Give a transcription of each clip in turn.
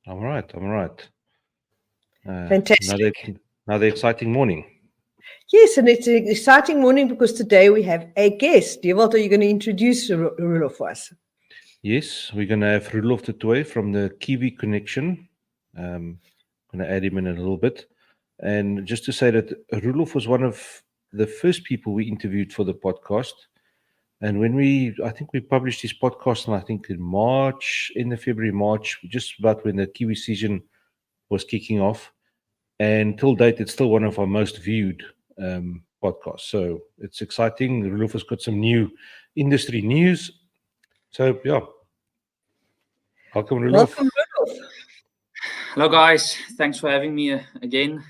I'm right. I'm right. Fantastic. Another exciting morning. Yes, and it's an exciting morning because today we have a guest. Dewald, are you going to introduce Roelof for us? Yes, we're going to have Roelof Du Toit from the Kiwi Connection. Going to add him in a little bit. And just to say that Roelof was one of the first people we interviewed for the podcast. And I think we published this podcast, and I think in March, in the February, March, just about when the Kiwi season was kicking off. And till date, it's still one of our most viewed podcasts. So it's exciting. Roelof has got some new industry news. So, yeah. Welcome, Roelof. Welcome, Roelof. Hello, guys. Thanks for having me again.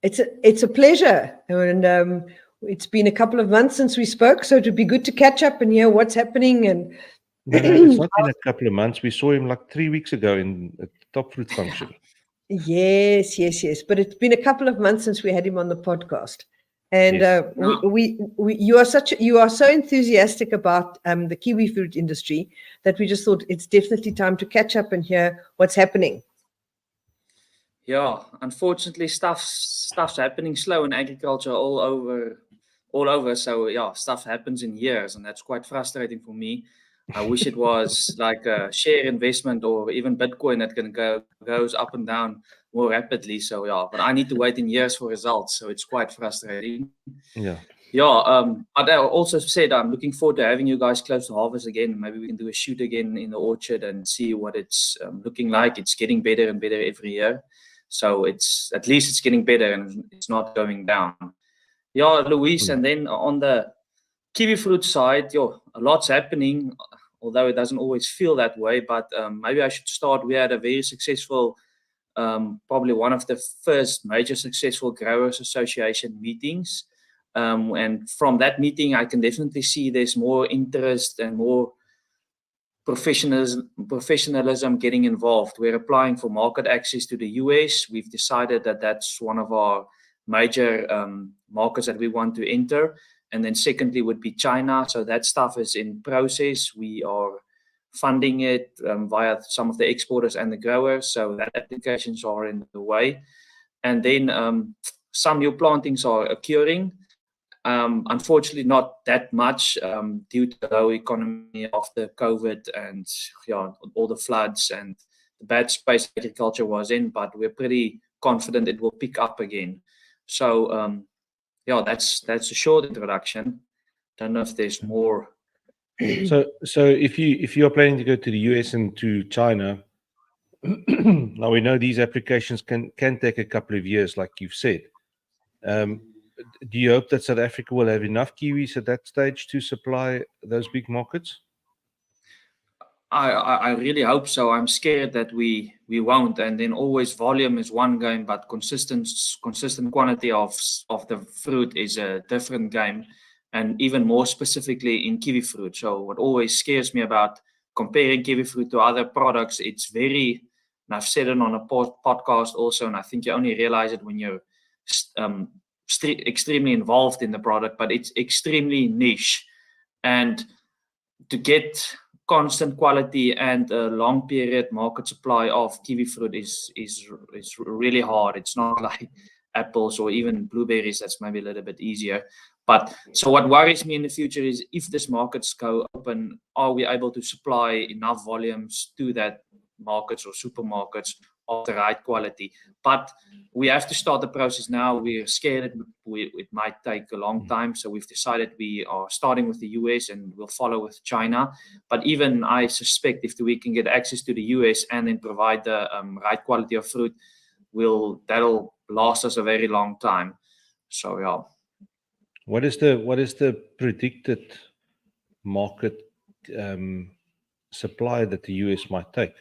It's a pleasure. And it's been a couple of months since we spoke, so it would be good to catch up and hear what's happening. And No, it's not been a couple of months. We saw him like 3 weeks ago in a Top Fruit function. Yes. But it's been a couple of months since we had him on the podcast. And Yes. you are so enthusiastic about the kiwi fruit industry that we just thought it's definitely time to catch up and hear what's happening. Yeah, unfortunately, stuff's happening slow in agriculture all over. So yeah, stuff happens in years, and that's quite frustrating for me. I wish it was like a share investment or even Bitcoin that goes up and down more rapidly. So yeah, but I need to wait in years for results, so it's quite frustrating. Yeah. Yeah, but I also said I'm looking forward to having you guys close to harvest again. Maybe we can do a shoot again in the orchard and see what it's looking like. It's getting better and better every year. So it's at least it's getting better and it's not going down. Yeah, Luis, and then on the kiwi fruit side, a lot's happening, although it doesn't always feel that way. But maybe I should start. We had a very successful, probably one of the first major successful Growers Association meetings. And from that meeting, I can definitely see there's more interest and more professionalism getting involved. We're applying for market access to the US. We've decided that that's one of our major markets that we want to enter. And then secondly would be China. So that stuff is in process. We are funding it via some of the exporters and the growers. So that applications are in the way. And then some new plantings are occurring. Unfortunately, not that much due to the low economy after COVID and all the floods and the bad space agriculture was in. But we're pretty confident it will pick up again. So that's a short introduction. Don't know if there's more. So if you are planning to go to the US and to China, now we know these applications can take a couple of years, like you've said. Do you hope that South Africa will have enough kiwis at that stage to supply those big markets? I really hope so. I'm scared that we won't. And then always volume is one game, but consistent quantity of the fruit is a different game, and even more specifically in kiwi fruit. So what always scares me about comparing kiwi fruit to other products, it's very, and I've said it on a podcast also, and I think you only realize it when you're extremely involved in the product, but it's extremely niche. And to get constant quality and a long period market supply of kiwi fruit is really hard. It's not like apples or even blueberries. That's maybe a little bit easier. But so what worries me in the future is if this markets go open, are we able to supply enough volumes to that markets or supermarkets of the right quality? But we have to start the process now. We're scared it might take a long time. So we've decided we are starting with the US and we'll follow with China. But even I suspect if we can get access to the US and then provide the right quality of fruit, that'll last us a very long time. So yeah. What is the predicted market supply that the US might take?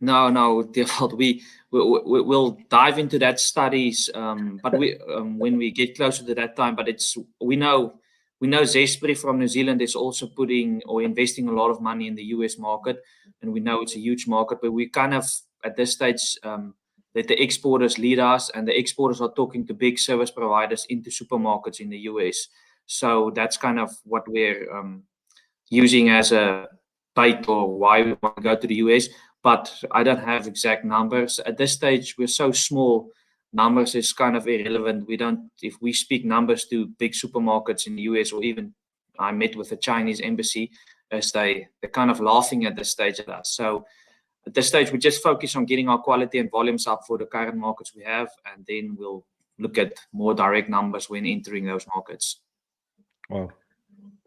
No, Dewald, we'll dive into that studies, but when we get closer to that time. But we know Zespri from New Zealand is also putting or investing a lot of money in the US market, and we know it's a huge market. But we kind of at this stage let the exporters lead us, and the exporters are talking to big service providers into supermarkets in the US. So that's kind of what we're using as a bait or why we want to go to the US. but I don't have exact numbers. At this stage, we're so small, numbers is kind of irrelevant. We don't, if we speak numbers to big supermarkets in the US, or even I met with the Chinese embassy, as they're kind of laughing at this stage at us. So at this stage, we just focus on getting our quality and volumes up for the current markets we have, and then we'll look at more direct numbers when entering those markets. Wow.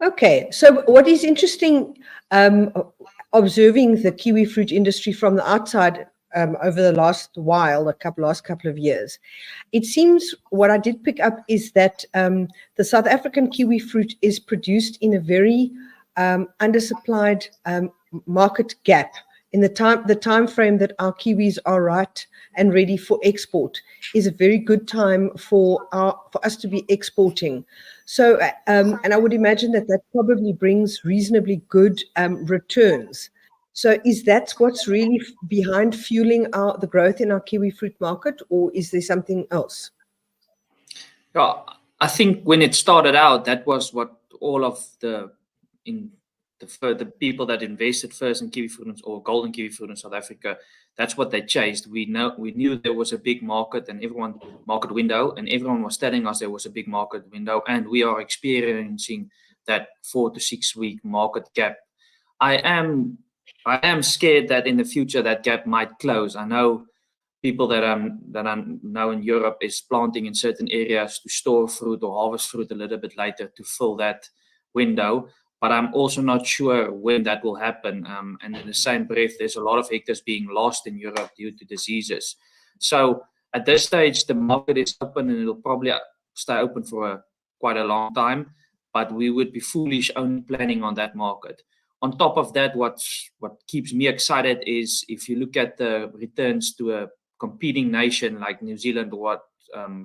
Okay, so what is interesting, observing the kiwi fruit industry from the outside over the last couple of years, it seems what I did pick up is that the South African kiwi fruit is produced in a very undersupplied market gap. In the time frame that our kiwis are ripe and ready for export is a very good time for us to be exporting. So, and I would imagine that probably brings reasonably good returns. So, is that what's really behind fueling the growth in our kiwi fruit market, or is there something else? Yeah, I think when it started out, that was what all of the people that invested first in kiwi fruit or golden kiwi fruit in South Africa, that's what they chased. We knew there was a big market and market window, and everyone was telling us there was a big market window, and we are experiencing that 4 to 6 week market gap. I am scared that in the future that gap might close. I know people that I know in Europe is planting in certain areas to store fruit or harvest fruit a little bit later to fill that window. But I'm also not sure when that will happen. And in the same breath, there's a lot of hectares being lost in Europe due to diseases. So at this stage, the market is open, and it'll probably stay open for quite a long time. But we would be foolish only planning on that market. On top of that, what keeps me excited is if you look at the returns to a competing nation like New Zealand,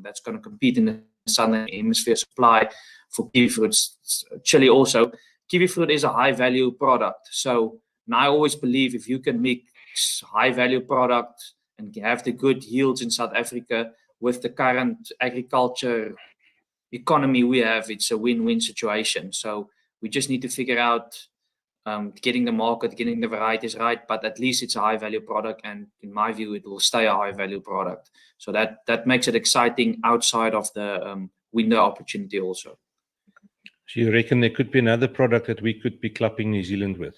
that's going to compete in the Southern Hemisphere supply for kiwi fruits, Chile also. Kiwi fruit is a high value product. So I always believe if you can mix high value product and have the good yields in South Africa with the current agriculture economy we have, it's a win-win situation. So we just need to figure out getting the market, getting the varieties right, but at least it's a high value product, and in my view it will stay a high value product. So that makes it exciting outside of the window opportunity also. So you reckon there could be another product that we could be clubbing New Zealand with?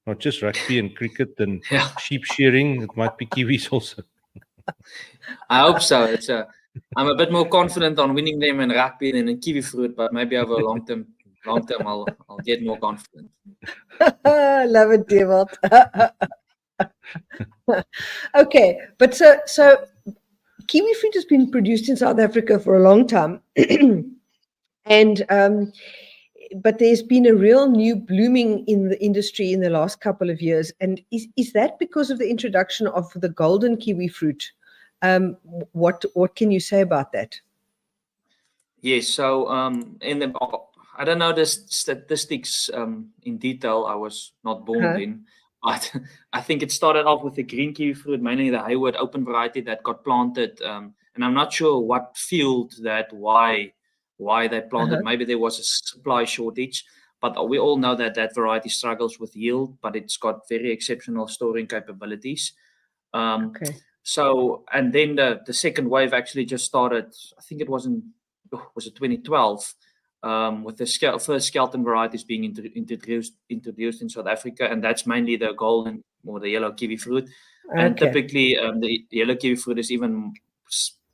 Not just rugby and cricket and sheep shearing, it might be kiwis also. I hope so. I'm a bit more confident on winning them in rugby than in kiwi fruit, but maybe over a long term I'll get more confident. Love it, David. Okay, but so kiwi fruit has been produced in South Africa for a long time, and but there's been a real new blooming in the industry in the last couple of years. And is that because of the introduction of the golden kiwi fruit? What can you say about that? Yes, so I don't know the statistics in detail. I was not born then, but I think it started off with the green kiwi fruit, mainly the Hayward open variety that got planted. And I'm not sure what fueled that, why they planted. Maybe there was a supply shortage, but we all know that variety struggles with yield, but it's got very exceptional storing capabilities. So, and then the second wave actually just started, I think it was 2012, with the first skeleton varieties being introduced in South Africa, and that's mainly the golden or the yellow kiwi fruit. And typically the yellow kiwi fruit is even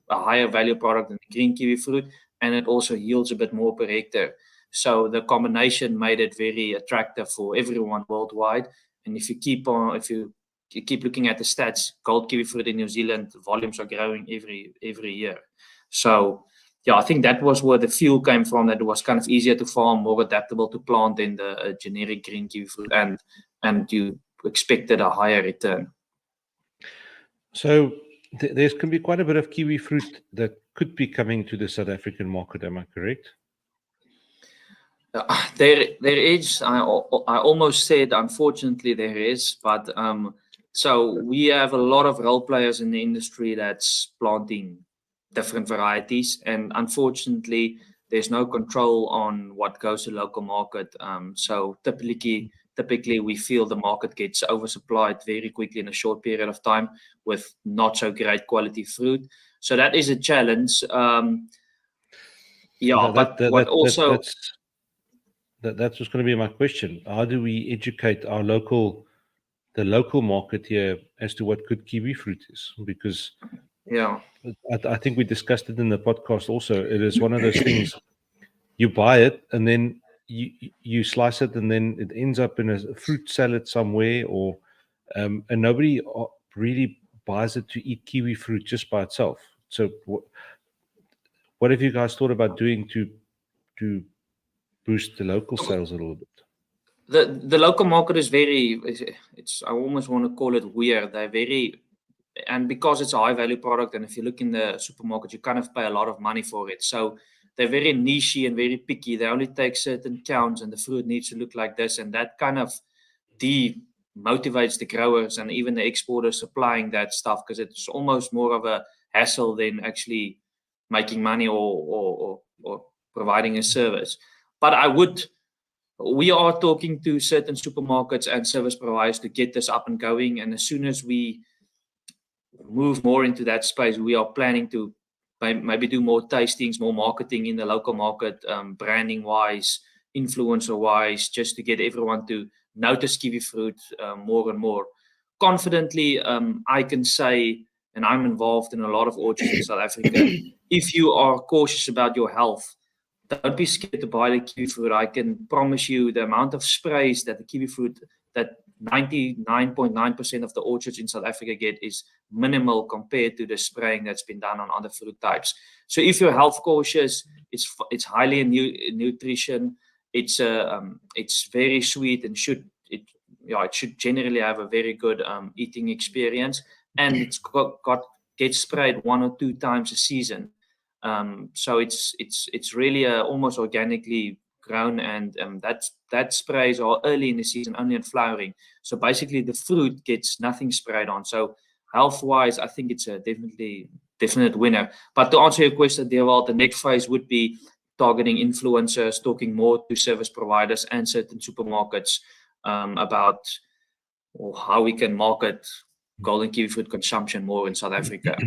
a higher value product than the green kiwi fruit, and it also yields a bit more per hectare. So the combination made it very attractive for everyone worldwide. And if you keep looking at the stats, gold kiwi fruit in New Zealand volumes are growing every year. So yeah, I think that was where the fuel came from, that it was kind of easier to farm, more adaptable to plant than the generic green kiwi fruit, and you expected a higher return. So there can be quite a bit of kiwi fruit that could be coming to the South African market, am I correct? There is. I almost said, unfortunately, there is, but so we have a lot of role players in the industry that's planting different varieties, and unfortunately, there's no control on what goes to local market. So typically, typically we feel the market gets oversupplied very quickly in a short period of time with not so great quality fruit. So that is a challenge. Yeah, but what also that was going to be my question. How do we educate the local market here as to what good kiwi fruit is? Because yeah, I think we discussed it in the podcast also. It is one of those things, you buy it and then you slice it and then it ends up in a fruit salad somewhere, or and nobody really buys it to eat kiwi fruit just by itself. So what have you guys thought about doing to boost the local sales a little bit? the local market is very, it's I almost want to call it weird. They're very, and because it's a high value product, and if you look in the supermarket, you kind of pay a lot of money for it. So they're very nichey and very picky. They only take certain counts, and the fruit needs to look like this, and that kind of demotivates the growers and even the exporters supplying that stuff, because it's almost more of a hassle than actually making money or providing a service. But we are talking to certain supermarkets and service providers to get this up and going. And as soon as we move more into that space, we are planning to maybe do more tastings, more marketing in the local market, branding wise, influencer wise, just to get everyone to notice kiwi fruit more and more. Confidently, I can say, and I'm involved in a lot of orchards in South Africa, if you are cautious about your health, don't be scared to buy the kiwi fruit. I can promise you the amount of sprays that the kiwi fruit, that 99.9% of the orchards in South Africa get, is minimal compared to the spraying that's been done on other fruit types. So if you're health cautious, it's highly in nutrition. It's very sweet and it should generally have a very good eating experience, and it's gets sprayed 1 or 2 times a season. So it's really almost organically grown, and that sprays are early in the season, only at flowering. So basically the fruit gets nothing sprayed on. So health wise, I think it's a definite winner. But to answer your question, Dewald, the next phase would be targeting influencers, talking more to service providers and certain supermarkets about how we can market golden kiwi fruit consumption more in South Africa.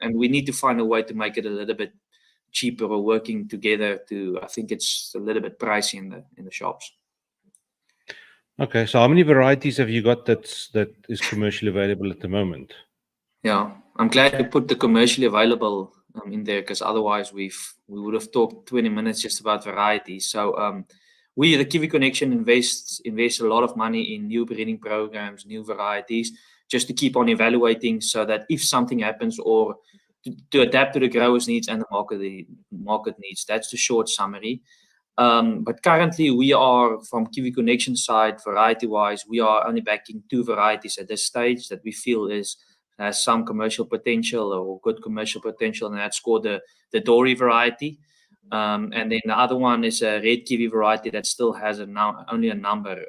And we need to find a way to make it a little bit cheaper, or working together to, I think it's a little bit pricey in the shops. Okay, so how many varieties have you got that is commercially available at the moment? Yeah, I'm glad you put the commercially available in there, because otherwise we would have talked 20 minutes just about varieties. So we, the Kiwi Connection, invest a lot of money in new breeding programs, new varieties, just to keep on evaluating, so that if something happens, or to adapt to the growers' needs and the market needs. That's the short summary. But currently we are, from Kiwi Connection side, variety-wise, we are only backing 2 varieties at this stage that we feel has some commercial potential, or good commercial potential, and that's called the Dory variety. And then the other one is a red kiwi variety that still has only a number,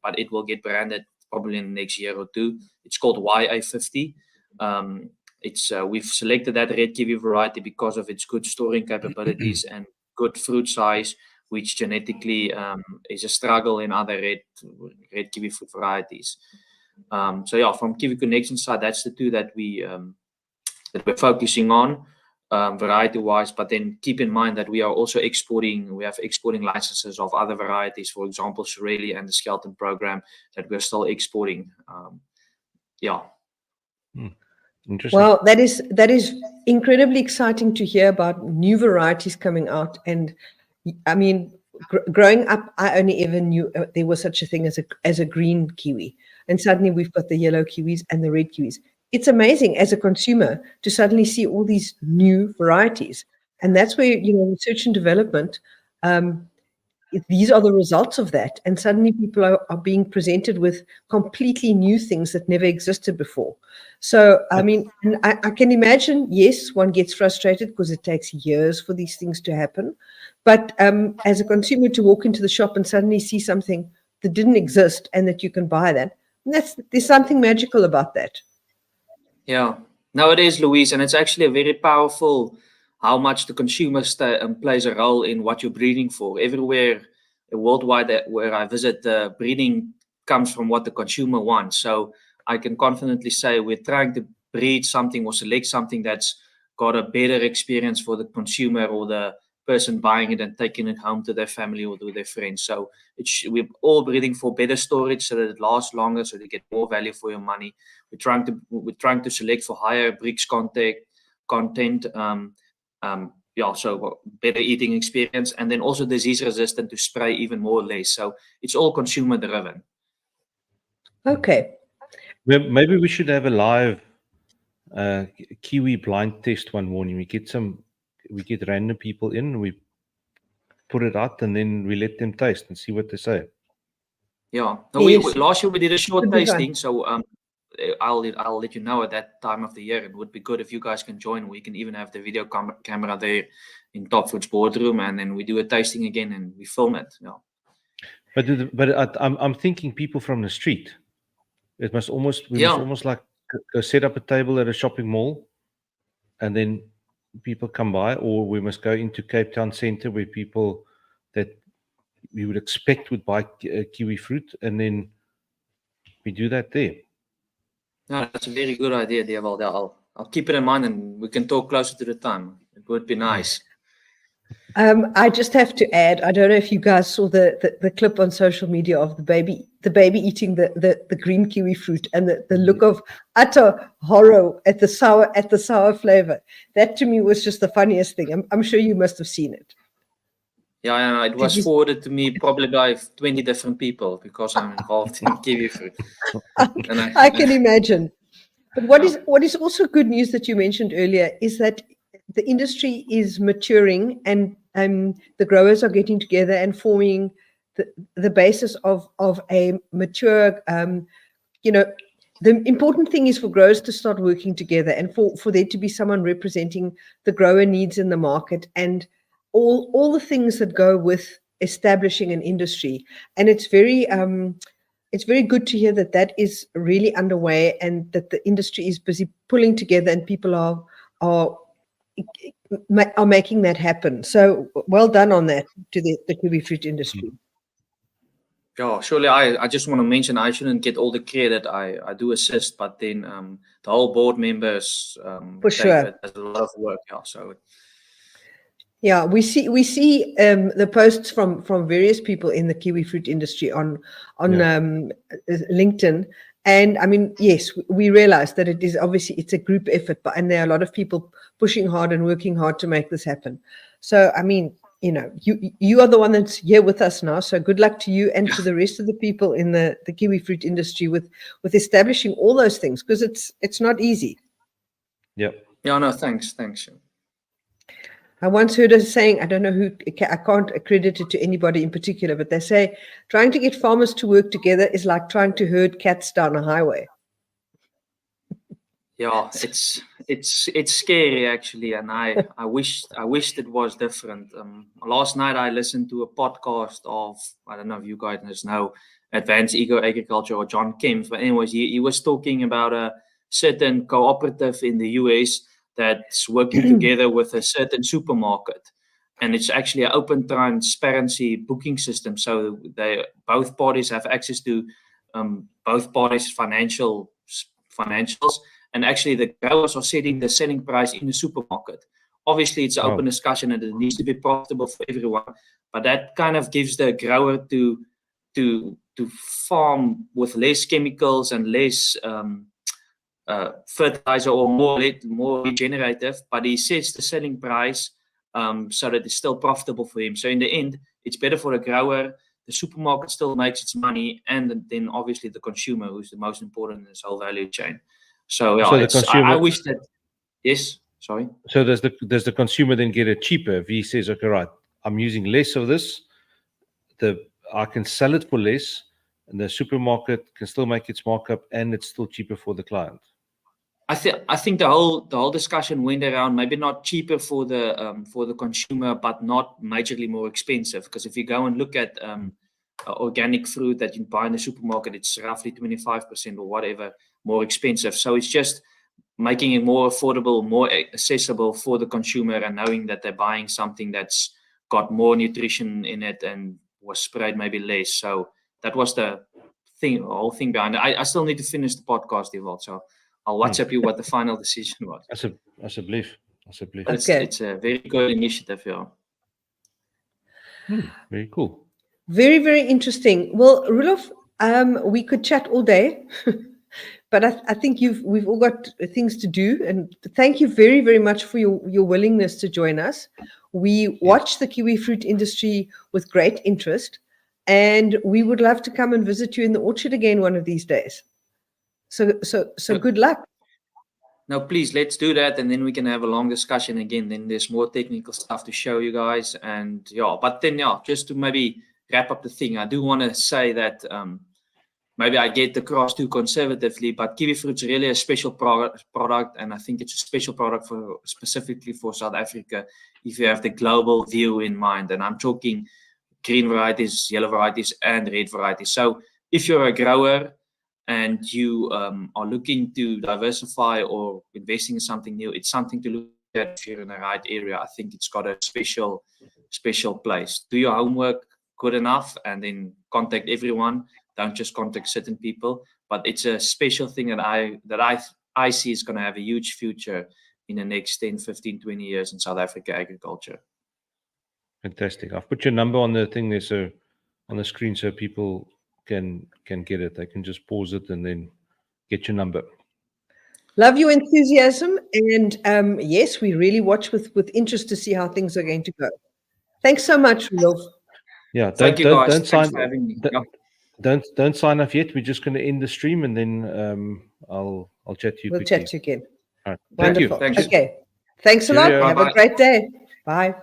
but it will get branded probably in the next year or 2. It's called YA50. We've selected that red kiwi variety because of its good storing capabilities and good fruit size, which genetically is a struggle in other red kiwi fruit varieties. So yeah, from Kiwi Connection side, that's the 2 that we're focusing on variety-wise. But then keep in mind that we are also exporting. We have exporting licenses of other varieties, for example, Shirley and the Skelton program, that we're still exporting. Yeah. Interesting. Well, that is incredibly exciting to hear about new varieties coming out. And I mean, growing up, I only ever knew there was such a thing as a green kiwi, and suddenly we've got the yellow kiwis and the red kiwis. It's amazing as a consumer to suddenly see all these new varieties, and that's where, research and development. These are the results of that, and suddenly people are being presented with completely new things that never existed before. So I mean, I can imagine, yes, one gets frustrated because it takes years for these things to happen, but as a consumer, to walk into the shop and suddenly see something that didn't exist and that you can buy that, there's something magical about that. Yeah, no, it is, Louise, and it's actually a very powerful how much the consumer plays a role in what you're breeding for. Everywhere worldwide where I visit the breeding comes from what the consumer wants. So I can confidently say we're trying to breed something or select something that's got a better experience for the consumer or the person buying it and taking it home to their family or to their friends. So we're all breeding for better storage so that it lasts longer, so you get more value for your money. We're trying to select for higher bricks content. So better eating experience, and then also disease resistant to spray even more or less. So it's all consumer driven. Okay. Maybe we should have a live Kiwi blind test one morning. We get random people in, we put it out, and then we let them taste and see what they say. Yeah. No, Yes. last year we did a short Could be tasting, so I'll let you know at that time of the year. It would be good if you guys can join. We can even have the video camera there in Top Food's boardroom, and then we do a tasting again and we film it. Yeah. But I'm thinking people from the street. It must almost must almost like go set up a table at a shopping mall, and then people come by, or we must go into Cape Town Centre where people that we would expect would buy kiwi fruit, and then we do that there. No, that's a very good idea, Dewald. I'll keep it in mind, and we can talk closer to the time. It would be nice. I just have to add, I don't know if you guys saw the clip on social media of the baby eating the green kiwi fruit, and the look of utter horror at the sour flavor. That to me was just the funniest thing. I'm sure you must have seen it. Yeah, it was forwarded to me probably by 20 different people because I'm involved in kiwi fruit. I can imagine. But what is also good news that you mentioned earlier is that the industry is maturing, and the growers are getting together and forming the basis of a mature. The important thing is for growers to start working together, and for there to be someone representing the grower needs in the market and all the things that go with establishing an industry. And it's very good to hear that is really underway, and that the industry is busy pulling together, and people are making that happen. So well done on that to the kiwi fruit industry. Yeah, surely I just want to mention I shouldn't get all the credit. I do assist, but then the whole board members For sure, there's a lot of work. Yeah, so yeah, we see the posts from various people in the kiwi fruit industry on LinkedIn. And I mean, yes, we realize that it is obviously it's a group effort, and there are a lot of people pushing hard and working hard to make this happen. So, I mean, you are the one that's here with us now. So good luck to you and to the rest of the people in the kiwi fruit industry with establishing all those things, because it's not easy. Yep. Yeah, no, thanks. I once heard us saying, I don't know who, I can't accredit it to anybody in particular, but they say trying to get farmers to work together is like trying to herd cats down a highway. Yeah, it's scary actually, and I wished it was different. Last night I listened to a podcast of, I don't know if you guys know, Advanced Eco Agriculture or John Kempf, but anyways, he was talking about a certain cooperative in the US that's working together with a certain supermarket, and it's actually an open transparency booking system. So both parties have access to both parties' financials, and actually the growers are setting the selling price in the supermarket. Obviously, it's an open discussion and it needs to be profitable for everyone, but that kind of gives the grower to farm with less chemicals and less fertilizer, or more regenerative, but he sets the selling price so that it's still profitable for him. So in the end, it's better for the grower. The supermarket still makes its money, and then obviously the consumer, who's the most important in this whole value chain. So yeah, I wish that. Yes, sorry. So does the consumer then get it cheaper if he says, okay, right, I'm using less of this, I can sell it for less, and the supermarket can still make its markup, and it's still cheaper for the client? I think the whole discussion went around maybe not cheaper for the consumer, but not majorly more expensive. Because if you go and look at organic fruit that you buy in the supermarket, it's roughly 25% or whatever more expensive. So it's just making it more affordable, more accessible for the consumer, and knowing that they're buying something that's got more nutrition in it and was sprayed maybe less. So that was the whole thing behind it. I still need to finish the podcast, Ewald, so I'll WhatsApp you what the final decision was. Asseblief. But Okay. it's a very good initiative, yeah. Very cool. Very, very interesting. Well, Roelof, we could chat all day, but I think we've all got things to do. And thank you very, very much for your willingness to join us. We watch the kiwi fruit industry with great interest, and we would love to come and visit you in the orchard again one of these days. So good luck. No, please, let's do that, and then we can have a long discussion again. Then there's more technical stuff to show you guys, and but then just to maybe wrap up the thing, I do want to say that maybe I get across too conservatively, but Kiwifruit's really a special product, and I think it's a special product specifically for South Africa if you have the global view in mind. And I'm talking green varieties, yellow varieties, and red varieties. So if you're a grower and you are looking to diversify or investing in something new, it's something to look at if you're in the right area. I think it's got a special place. Do your homework good enough and then contact everyone. Don't just contact certain people. But it's a special thing that I see is going to have a huge future in the next 10, 15, 20 years in South Africa agriculture. Fantastic. I've put your number on the thing there, so on the screen, so people can get it. They can just pause it and then get your number. Love your enthusiasm, and yes, we really watch with interest to see how things are going to go. Thanks so much, Roelof. Yeah, Thank you, guys. don't sign. Thanks for having me. Don't sign off yet. We're just going to end the stream, and then I'll chat to you. We'll quickly. chat to you again. All right. Wonderful. Thank you. Okay. Thanks a lot. Cheerio. Have a Bye-bye. great day. Bye.